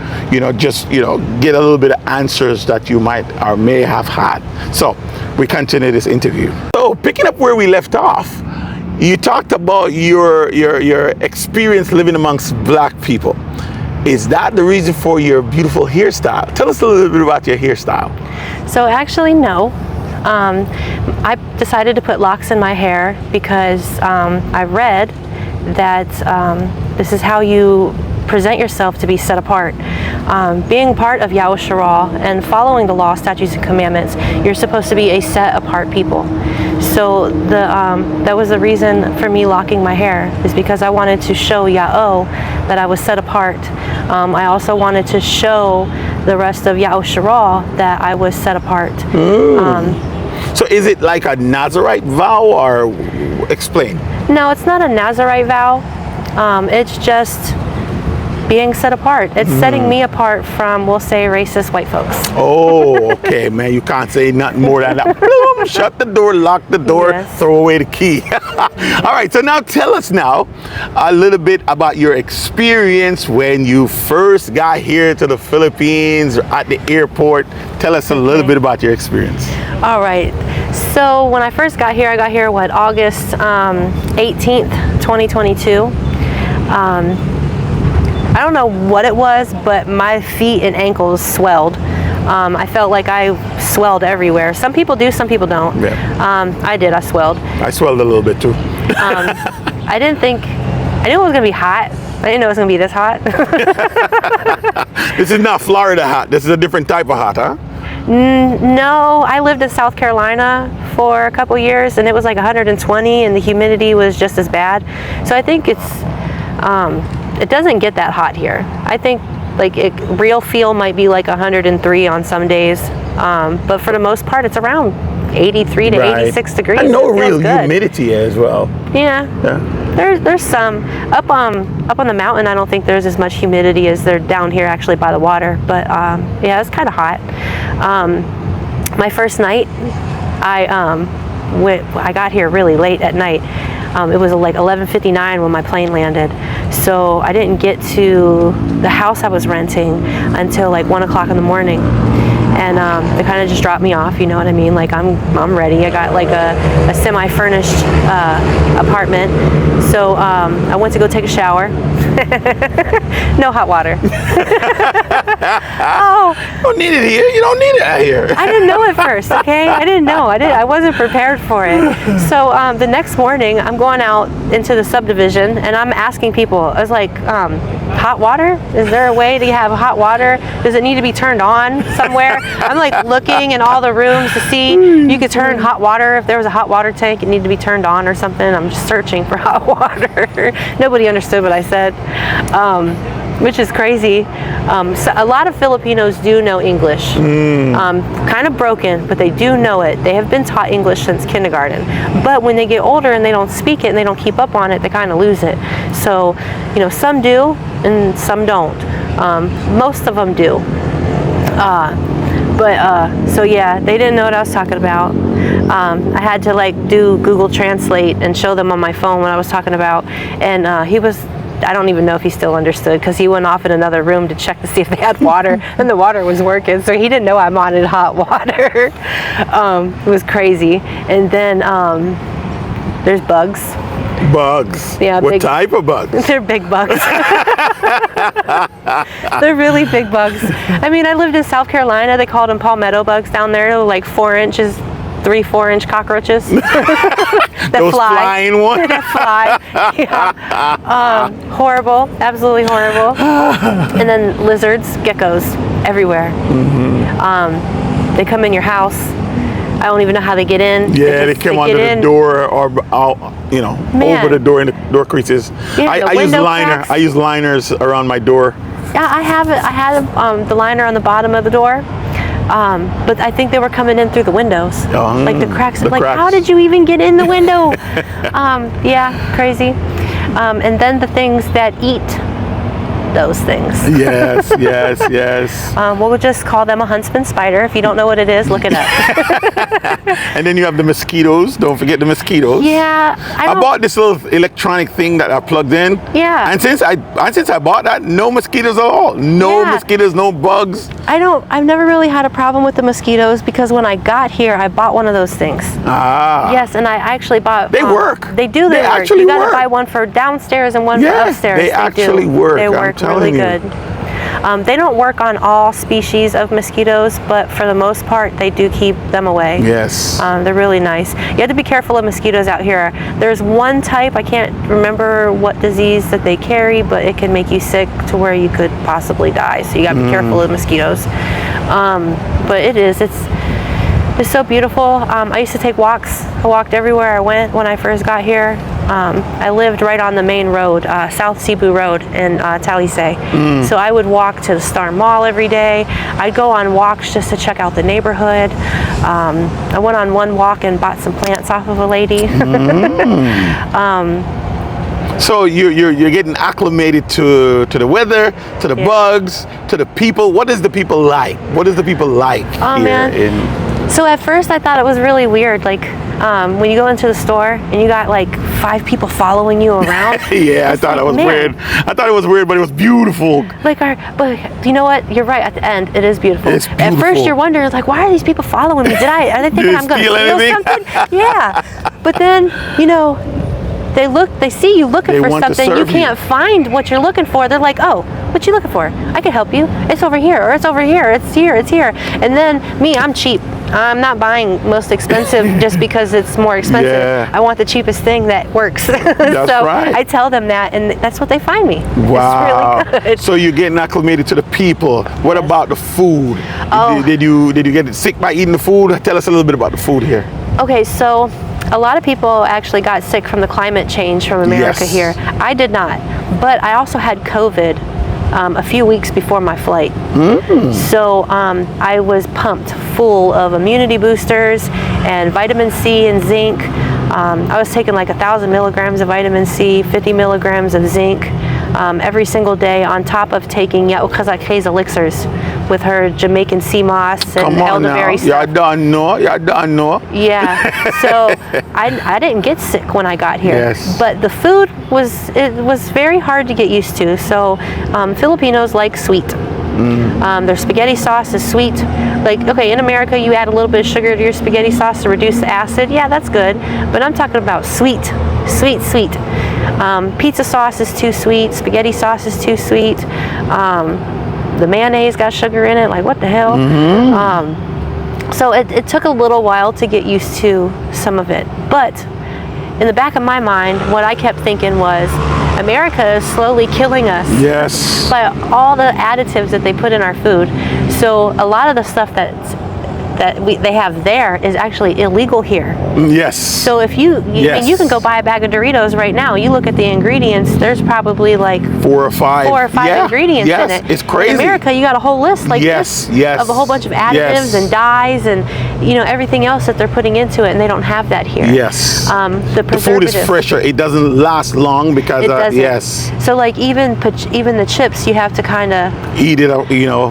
just get a little bit of answers that you might or may have had. So we continue this interview. So picking up where we left off, you talked about your experience living amongst black people. Is that the reason for your beautiful hairstyle? Tell us a little bit about your hairstyle. So actually, no. I decided to put locks in my hair because I read that this is how you present yourself to be set apart. Being part of Yahushua and following the law, statutes, and commandments, you're supposed to be a set apart people. So that was the reason for me locking my hair, is because I wanted to show Ya'oh that I was set apart. I also wanted to show the rest of Yahushua that I was set apart. So is it like a Nazarite vow, or explain? No, it's not a Nazarite vow. It's just being set apart. It's setting me apart from, we'll say, racist white folks. Oh, okay, man. You can't say nothing more than that. Boom, shut the door, lock the door, Yes. throw away the key. All right, so now tell us now a little bit about your experience when you first got here to the Philippines, at the airport. Tell us a little bit about your experience. All right. So when I first got here, August 18th, 2022. I don't know what it was, but my feet and ankles swelled. I felt like I swelled everywhere. Some people do, some people don't. Yeah. I did, I swelled. I swelled a little bit too. I knew it was gonna be hot. I didn't know it was gonna be this hot. This is not Florida hot. This is a different type of hot, huh? No, I lived in South Carolina for a couple years, and it was like 120, and the humidity was just as bad. So I think it doesn't get that hot here. I think real feel might be like 103 on some days, but for the most part, it's around 83 to 86 degrees. I know so it feels real good. humidity as well. Yeah. There's some up on the mountain. I don't think there's as much humidity as there down here actually by the water. But yeah, it's kind of hot. My first night, I got here really late at night. It was like 11:59 when my plane landed. So I didn't get to the house I was renting until like 1 o'clock in the morning. And they kind of just dropped me off, you know what I mean? Like I'm ready. I got like a semi-furnished apartment. So I went to go take a shower. No hot water. Oh, You don't need it here. You don't need it out here. I didn't know at first, okay? I didn't know. I wasn't prepared for it. So the next morning, I'm going out into the subdivision, and I'm asking people. I was like, hot water? Is there a way to have hot water? Does it need to be turned on somewhere? I'm like looking in all the rooms to see you could turn hot water. If there was a hot water tank, it needed to be turned on or something. I'm just searching for hot water. Nobody understood what I said. Which is crazy. So a lot of Filipinos do know English. Kind of broken, but they do know it. They have been taught English since kindergarten. But when they get older and they don't speak it and they don't keep up on it, they kind of lose it. So, you know, some do and some don't. Most of them do. So yeah, they didn't know what I was talking about. I had to like do Google Translate and show them on my phone what I was talking about. And I don't even know if he still understood because he went off in another room to check to see if they had water and the water was working. So he didn't know I wanted hot water. It was crazy. And then there's bugs. Bugs? Yeah. What type of bugs? They're big bugs. They're really big bugs. I mean, I lived in South Carolina. They called them palmetto bugs down there. They were like 4 inches. 3-4-inch cockroaches that Those fly. flying ones? That fly. Yeah. Horrible, absolutely horrible. And then lizards, geckos, everywhere. They come in your house. I don't even know how they get in. Yeah, they come under the door or out, you know, over the door in the door creases. Yeah, I use liner. cracks. I use liners around my door. Yeah, I have it. I had the liner on the bottom of the door. But I think they were coming in through the windows, like the cracks. The cracks. How did you even get in the window? Yeah, crazy. And then the things that eat those things. Yes, yes, yes. We'll just call them a huntsman spider. If you don't know what it is, look it up. And then you have the mosquitoes. Don't forget the mosquitoes. Yeah, I bought this little electronic thing that I plugged in. Yeah. And since I bought that, no mosquitoes at all. No mosquitoes, no bugs. I've never really had a problem with the mosquitoes because when I got here, I bought one of those things. Ah. Yes, and I actually bought. They work. They do. They work. Actually You got to work. buy one for downstairs and one for upstairs. They actually work. They I'm work telling really you. good. They don't work on all species of mosquitoes, but for the most part, they do keep them away. Yes. They're really nice. You have to be careful of mosquitoes out here. There's one type, I can't remember what disease that they carry, but it can make you sick to where you could possibly die. So you got to be careful of mosquitoes. But it's so beautiful. I used to take walks. I walked everywhere I went when I first got here. I lived right on the main road, South Cebu Road in Talisay. So I would walk to the Star Mall every day. I'd go on walks just to check out the neighborhood. I went on one walk and bought some plants off of a lady. So you're getting acclimated to the weather, to the bugs, to the people. What is the people like? What is the people like here? So at first I thought it was really weird, like when you go into the store and you got like 5 people following you around. Yeah, I thought it was weird. I thought it was weird, but it was beautiful. But you know what? You're right. At the end, it is beautiful. It's beautiful. At first, you're wondering like, why are these people following me? Are they thinking I'm going to steal something? Yeah. But then, you know, they see you looking for something. You can't find what you're looking for. They're like, oh, what you looking for? I can help you. It's over here, or it's over here. It's here. It's here. And then I'm cheap. I'm not buying most expensive just because it's more expensive. Yeah. I want the cheapest thing that works. That's so right. I tell them that, and that's what they find me. Wow. It's really good. So you're getting acclimated to the people. What about the food? Oh. Did you get sick by eating the food? Tell us a little bit about the food here. Okay, so a lot of people actually got sick from the climate change from America here. I did not, but I also had COVID a few weeks before my flight. So I was pumped full of immunity boosters and vitamin C and zinc. I was taking like 1,000 milligrams of vitamin C, 50 milligrams of zinc every single day, on top of taking Ya'oh elixirs with her Jamaican sea moss and Come on elderberry now. stuff. You don't know. You don't know. Yeah, so I didn't get sick when I got here. Yes. But the food was very hard to get used to. So Filipinos like sweet. Their spaghetti sauce is sweet. Like, okay, in America you add a little bit of sugar to your spaghetti sauce to reduce the acid. Yeah, that's good. But I'm talking about sweet. Pizza sauce is too sweet. Spaghetti sauce is too sweet. The mayonnaise got sugar in it. Like, what the hell? So it took a little while to get used to some of it. But in the back of my mind, what I kept thinking was, America is slowly killing us. Yes. By all the additives that they put in our food. So a lot of the stuff that they have there is actually illegal here. Yes. So if you you can go buy a bag of Doritos right now. You look at the ingredients. There's probably like 4 or 5 ingredients in it. It's crazy. In America, you got a whole list like this of a whole bunch of additives and dyes and everything else that they're putting into it, and they don't have that here. Yes. The food is fresher. It doesn't last long because it doesn't. yes. So like even the chips, you have to kind of eat it.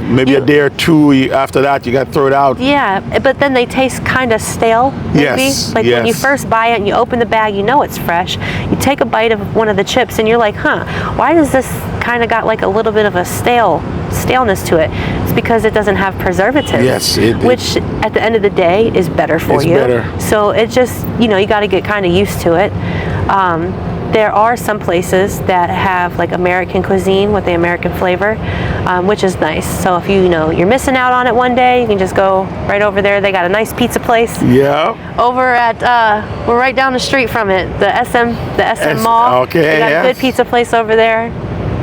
Maybe a day or two. After that, you got to throw it out. Yeah, but then they taste kind of stale. Maybe. Yes. Like when you first buy it and you open the bag, you know it's fresh. You take a bite of one of the chips and you're like, why does this kind of got like a little bit of a staleness to it? It's because it doesn't have preservatives. Yes, which at the end of the day is better for you. It's better. So it just, you got to get kind of used to it. There are some places that have like American cuisine with the American flavor, which is nice. So if you're missing out on it one day, you can just go right over there. They got a nice pizza place. Yeah. Over at we're right down the street from it, the SM Mall. Okay. They got a good pizza place over there.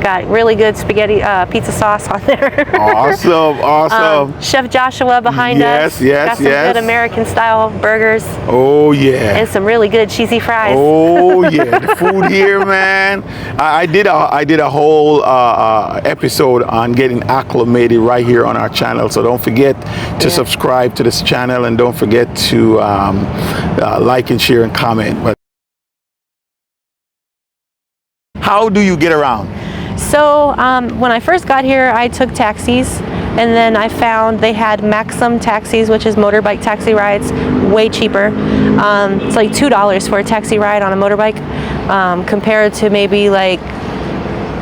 Got really good spaghetti pizza sauce on there. Awesome. Chef Joshua behind us. Got some good American style burgers. Oh yeah. And some really good cheesy fries. Oh yeah, the food here, man. I did a whole episode on getting acclimated right here on our channel. So don't forget to subscribe to this channel, and don't forget to like and share and comment. But how do you get around? So when I first got here, I took taxis, and then I found they had Maxim taxis, which is motorbike taxi rides, way cheaper. It's like $2 for a taxi ride on a motorbike, compared to maybe like,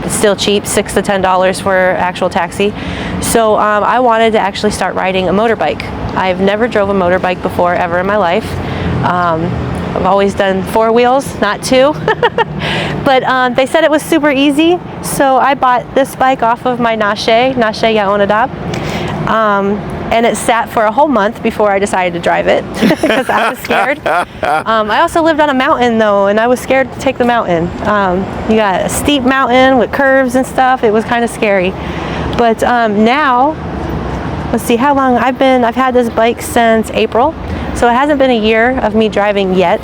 it's still cheap, $6 to $10 for actual taxi. So I wanted to actually start riding a motorbike. I've never drove a motorbike before ever in my life. I've always done 4 wheels, not 2. But they said it was super easy, so I bought this bike off of my Dodah-Ya'oh. And it sat for a whole month before I decided to drive it because I was scared. I also lived on a mountain though, and I was scared to take the mountain. You got a steep mountain with curves and stuff. It was kind of scary. But now, let's see how long I've had this bike since April. So it hasn't been a year of me driving yet,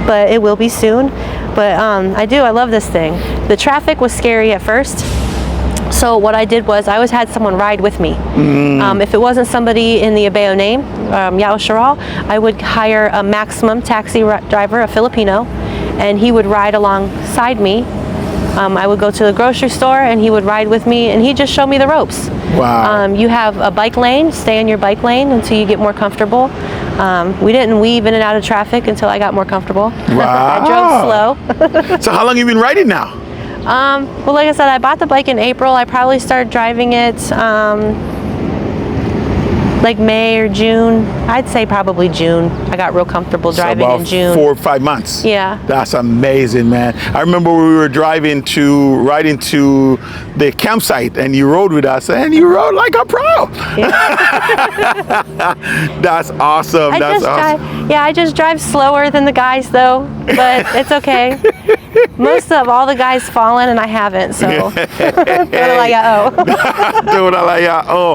but it will be soon. But I love this thing. The traffic was scary at first. So what I did was I always had someone ride with me. If it wasn't somebody in the Ya'oh name, Ya'oh, I would hire a Maximum taxi driver, a Filipino, and he would ride alongside me. I would go to the grocery store and he would ride with me, and he'd just show me the ropes. Wow. You have a bike lane, stay in your bike lane until you get more comfortable. We didn't weave in and out of traffic until I got more comfortable. Wow. I drove slow. So how long have you been riding now? Well, like I said, I bought the bike in April. I probably started driving it like May or June. I'd say probably June. I got real comfortable driving in June. 4 or 5 months. Yeah. That's amazing, man. I remember we were riding to the campsite, and you rode with us, and you rode like a pro. Yeah. That's awesome. I just drive slower than the guys though, but it's okay. Most of all the guys fallen and I haven't, so Dodah-Ya'oh.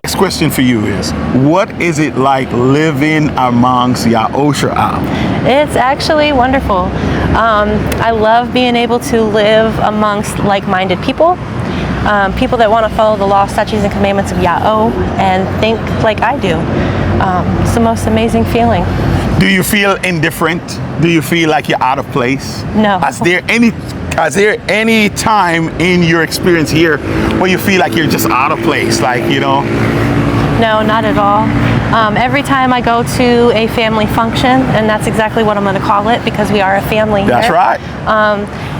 Next question for you is, what is it like living amongst Ya'oh? It's actually wonderful. I love being able to live amongst like-minded people. People that want to follow the law, statutes, and commandments of Ya'oh and think like I do. It's the most amazing feeling. Do you feel indifferent? Do you feel like you're out of place? No. Is there any time in your experience here where you feel like you're just out of place? Like, you know? No, not at all. Every time I go to a family function, and that's exactly what I'm going to call it because we are a family That's here. right.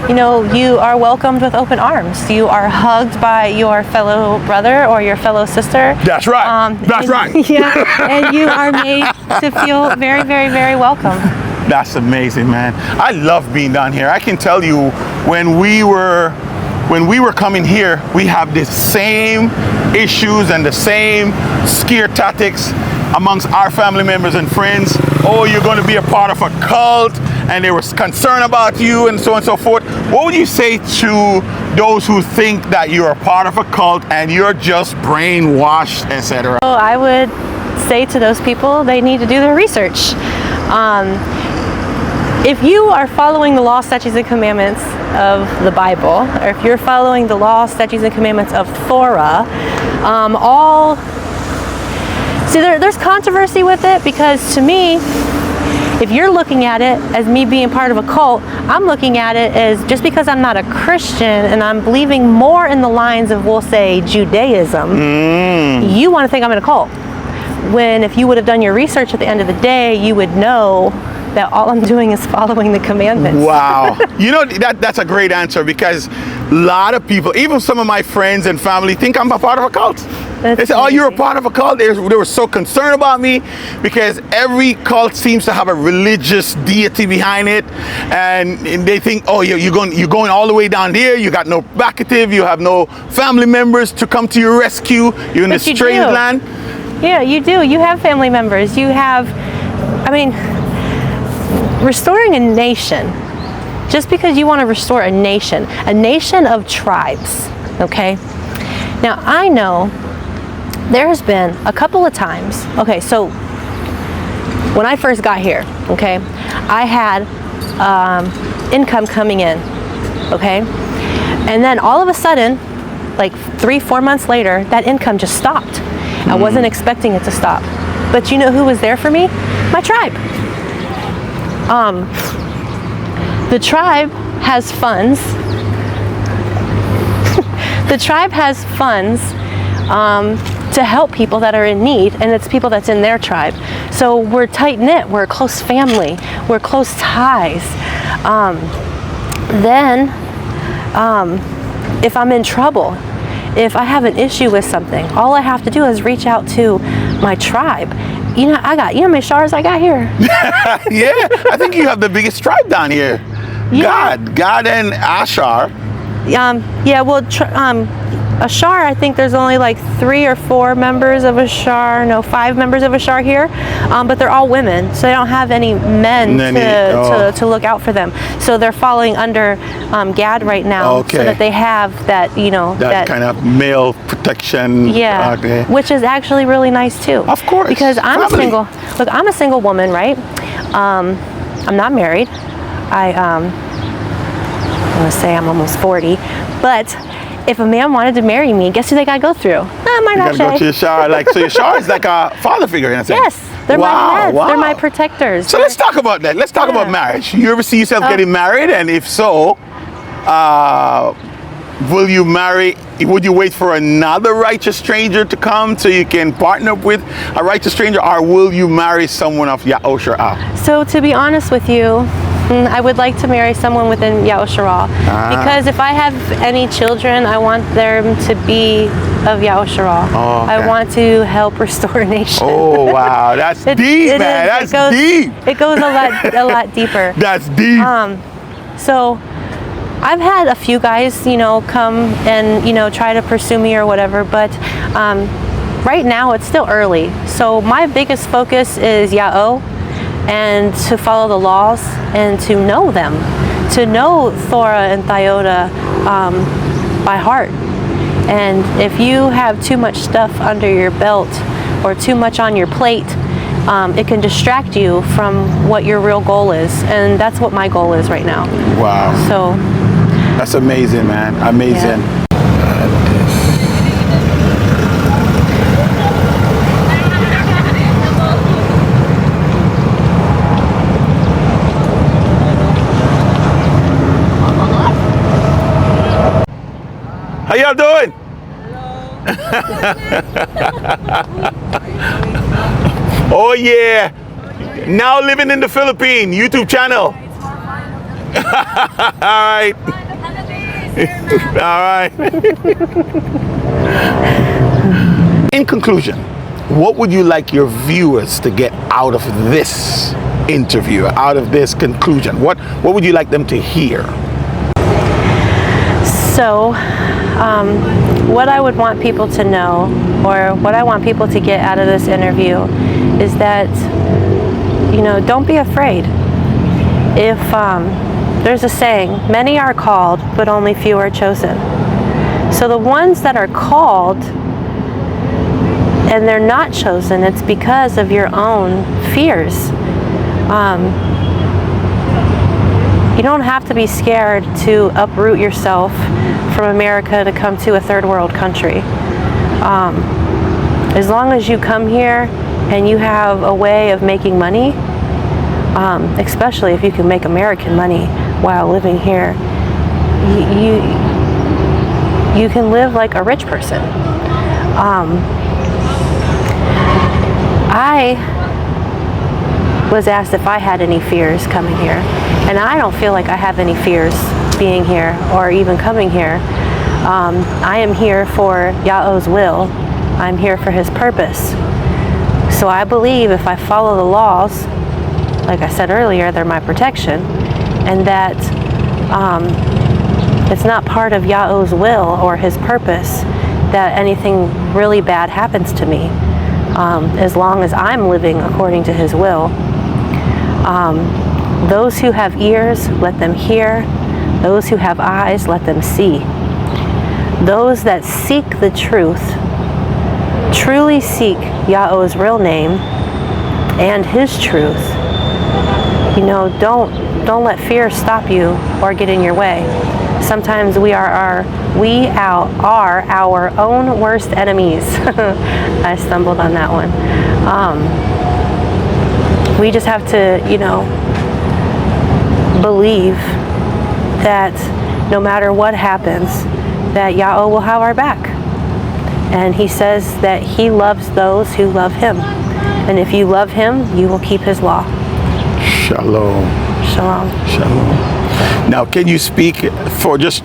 You know, you are welcomed with open arms. You are hugged by your fellow brother or your fellow sister. That's right. That's right. Yeah, and you are made to feel very, very, very welcome. That's amazing, man. I love being down here. I can tell you, when we were coming here, we have the same issues and the same scare tactics amongst our family members and friends. Oh, you're going to be a part of a cult, and they were concerned about you, and so on and so forth. What would you say to those who think that you're a part of a cult and you're just brainwashed, etc.? So I would say to those people, they need to do their research. If you are following the law, statutes, and commandments of the Bible, or if you're following the law, statutes, and commandments of Torah, there's controversy with it, because to me, if you're looking at it as me being part of a cult, I'm looking at it as just because I'm not a Christian and I'm believing more in the lines of, we'll say, Judaism, you want to think I'm in a cult. When if you would have done your research at the end of the day, you would know that all I'm doing is following the commandments. Wow. You know, that's a great answer, because a lot of people, even some of my friends and family, think I'm a part of a cult. They say, oh, you're a part of a cult? They were so concerned about me, because every cult seems to have a religious deity behind it, and they think, oh, you're going all the way down there, you got no backative, you have no family members to come to your rescue, you're in a strange land. Yeah, you do. You have family members. You have, restoring a nation, just because you want to restore a nation of tribes, okay? Now, I know there has been a couple of times, okay, so when I first got here, okay, I had income coming in, okay? And then all of a sudden, like 3-4 months later, that income just stopped. I wasn't expecting it to stop. But you know who was there for me? My tribe. The tribe has funds. The tribe has funds to help people that are in need, and it's people that's in their tribe. So we're tight-knit, we're a close family, we're close ties. If I'm in trouble, if I have an issue with something, all I have to do is reach out to my tribe. You know how many shars I got here? Yeah, I think you have the biggest tribe down here. Yeah. God and Ashar. A shar, I think there's only like 3 or 4 members of a shar, 5 members of a shar here, but they're all women, so they don't have any men to look out for them. So they're falling under Gad right now, so that they have that, that kind of male protection. Yeah, which is actually really nice too. Of course. Because I'm a single woman, right? I'm not married. I'm gonna say I'm almost 40, but if a man wanted to marry me, guess who they gotta go through? My gotta go to your shar. So your shar is like a father figure in a sense. Yes, they're my heads. They're my protectors. So let's talk about that. Let's talk about marriage. You ever see yourself getting married? And if so, would you wait for another righteous stranger to come so you can partner with a righteous stranger, or will you marry someone of Ya'oh? So to be honest with you, I would like to marry someone within Ya'oh, because if I have any children, I want them to be of Ya'oh. Oh, okay. I want to help restore a nation. Oh wow, that's deep, man. That's deep. It goes a lot deeper. That's deep. So I've had a few guys, come and try to pursue me or whatever, but right now it's still early. So my biggest focus is Ya'oh, and to follow the laws and to know them, to know Torah and Dodah by heart. And if you have too much stuff under your belt or too much on your plate, it can distract you from what your real goal is, and that's what my goal is right now. Wow. So that's amazing, man. Amazing. Yeah. Oh yeah. Now living in the Philippines, YouTube channel. All right. All right. In conclusion, what would you like your viewers to get out of this interview, out of this conclusion? What would you like them to hear? So, what I would want people to know, or what I want people to get out of this interview, is that, don't be afraid. If there's a saying, many are called, but only few are chosen. So the ones that are called and they're not chosen, it's because of your own fears. You don't have to be scared to uproot yourself from America to come to a third world country. As long as you come here and you have a way of making money, especially if you can make American money while living here, you can live like a rich person. I was asked if I had any fears coming here, and I don't feel like I have any fears being here or even coming here. I am here for Ya'oh's will. I'm here for his purpose. So I believe if I follow the laws, like I said earlier, they're my protection, and that it's not part of Ya'oh's will or his purpose that anything really bad happens to me, as long as I'm living according to his will. Those who have ears, let them hear. Those who have eyes, let them see. Those that seek the truth, truly seek Ya'oh's real name and his truth. Don't let fear stop you or get in your way. Sometimes we are our own worst enemies. I stumbled on that one. We just have to, believe that no matter what happens, that Ya'oh will have our back. And he says that he loves those who love him. And if you love him, you will keep his law. Shalom. Shalom. Shalom. Now, can you speak for just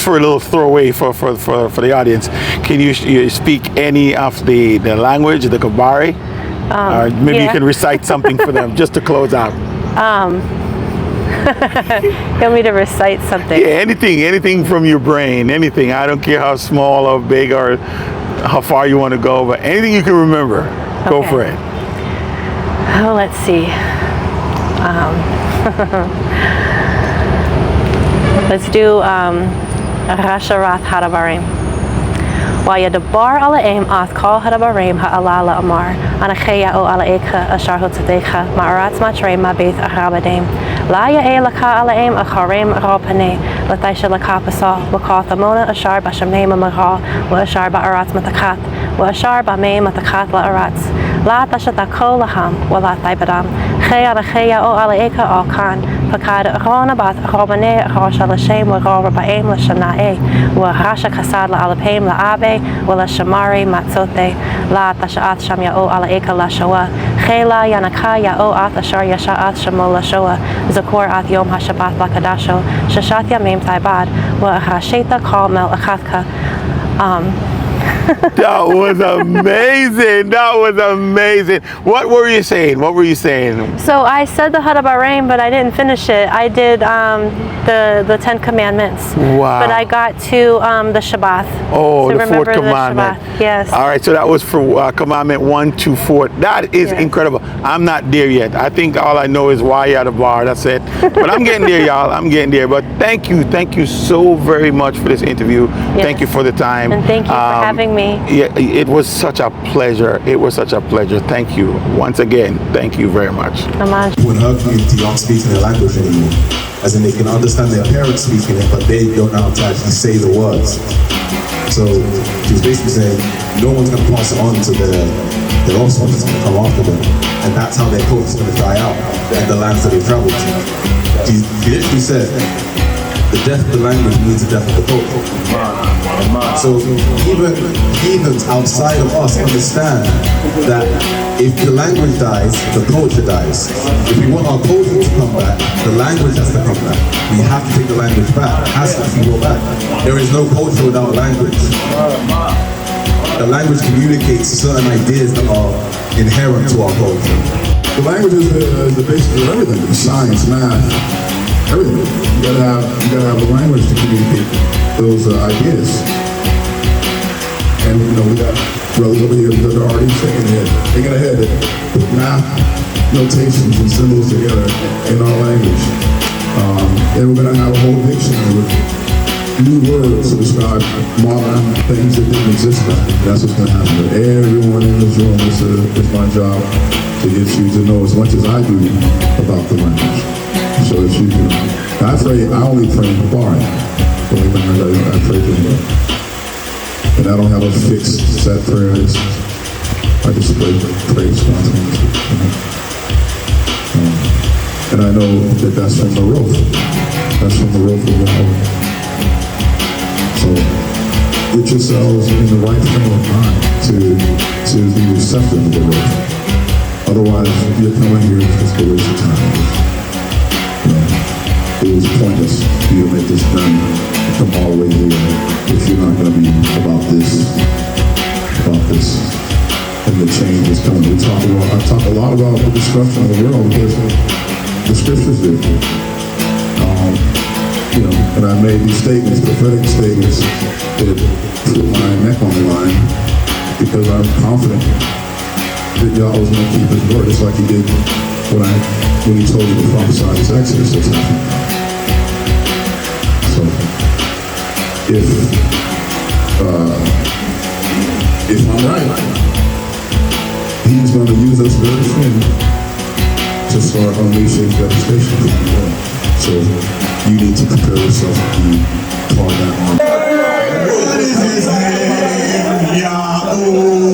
for a little throwaway for the audience? Can you speak any of the language, the Kabari? Or maybe you can recite something for them just to close out. You want me to recite something? Yeah, anything from your brain, anything. I don't care how small or big or how far you want to go, but anything you can remember, go for it. Oh, let's see. Let's do Rasharat Hadabarim. Wayadabar alaim ath kol hadabarim ha'alala amar anacheya o alaeka ashar hotadecha ma'aratz matrei ma'beth achabadem la ya'e laka alaim acharem arapane lataisha laka pasah wakal thamona ashar bashamne mamara wa ashar ba'aratz matakat wa ashar ba'mei matakat la'aratz la tashatako laham wa la taibadam cheya o alaeka al kan pakad arona bath arabane achar lashem wa rabaim lashanae wa rasha kasad la alapim la abe wala shamari matzote la tashaat sham Ya'oh alaeka la shoa chela yanaka Ya'oh at ashar yasha'at shamo la shoa zakor at yom hashabat la kadasho shashat yamim taibad wa hasheta kal mel achatka. That was amazing. That was amazing. What were you saying? So I said the Hadabarim, but I didn't finish it. I did the 10 Commandments. Wow. But I got to the Shabbat. Oh, to the fourth commandment. Shabbat. Yes. All right, so that was for commandment 1 to 4. That is incredible. I'm not there yet. I think all I know is why you at the bar. That's it. But I'm getting there, y'all. I'm getting there. But thank you so very much for this interview. Yes. Thank you for the time. And thank you for having me. Yeah, it was such a pleasure. It was such a pleasure. Thank you once again. Thank you very much. Amaj. When her community aren't speaking their language anymore, as in they can understand their parents speaking it, but they don't know how to actually say the words. So she was basically saying, no one's going to pass it on to their offspring that's going to come after them, and that's how their culture is going to die out in the lands that they've traveled to. She literally said the death of the language means the death of the culture. So even heathens outside of us understand that if the language dies, the culture dies. If we want our culture to come back, the language has to come back. We have to take the language back. It has to go back. There is no culture without language. The language communicates certain ideas that are inherent to our culture. The language is the basis of everything. Science, math, everything. You gotta have a language to communicate those ideas. And you know, we got brothers over here that are already thinking ahead that put math notations and symbols together in our language. And we're gonna have a whole dictionary with new words to describe modern things that didn't exist back then. That's what's gonna happen. But everyone in this room, it's my job to get you to know as much as I do about the language, so that you can. I only pray in Bar. I pray for him. And I don't have a fixed set prayers. I just pray spontaneously. And I know that that's from the roof. That's from the roof of Yahweh. So get yourselves in the right frame of mind to be receptive to the roof. Otherwise, if you're coming here, it's just a waste of time. It was pointless for you to make this journey, come all the way here, if you're not going to be about this, and the change is coming. I talk a lot about the destruction of the world because the scriptures did. You know, and I made these statements, prophetic statements, that put my neck on the line because I'm confident that Yahweh was going to keep his word, just like he did when he told me to prophesy this Exodus that's happening. So, if I'm right, he's going to use us very soon to start unleashing devastation from the world. So, you need to prepare yourself to be part of that army. What is his name? Yahoo!